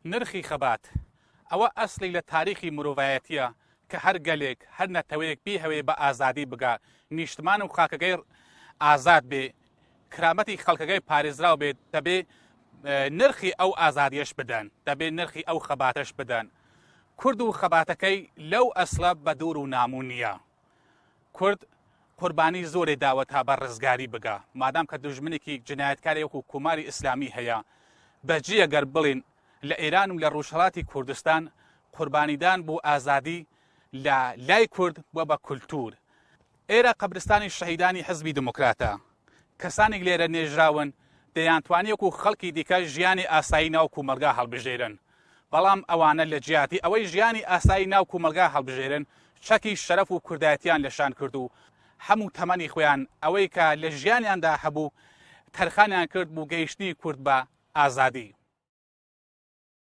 نرخی خەبات ئەوە ئەسلی لە تاریخی مرۆڤایەتیە کە هەر گەلێک هەر نەتەوەیەک بی هەوێ بە ئازادی بگا نیشتمان و خاکەگەی ئازاد بێ کرامەتی خەڵکەکەی پارێزراو بێت دەبێ نرخی ئەو ئازادیەش بدەن دەبێ نرخی ئەو خەباتەش بدەن کورد و خەباتەکەی لەو ئەسڵە بە دوور و ناموو نییە کورد قوربانی زۆرێ داوە تا بە ڕزگاری بگا مادام کە دوژمنێکی جنایەتکاری وەکو کوماری ئیسلامی هەیە بەجێ گەر بڵین لە ئێران و لە ڕۆژهەڵاتی کوردستان قوربانیدان بۆ ئازادی لە لای کورد بووە بە کولتور ئێرە قەبرستانی شەهیدانی حزبی دموکراتە کەسانێک لێرە نێژراون دەیانتوانی وەکو خەڵکی دیکە ژیانی ئاسایی ناو کومەلگا هەڵبژێرن بەڵام ئەوانە لە جیاتی ئەوەی ژیانی ئاسایی ناو کومەلگا هەڵبژێرن چەکی شەرەف و کوردایەتیان لەشان کرد و هەموو تەمەنی خۆیان ئەوەی کە لە ژیانیاندا هەبوو تەرخانیان کرد بوو گەیشتنی کورد بە ئازادی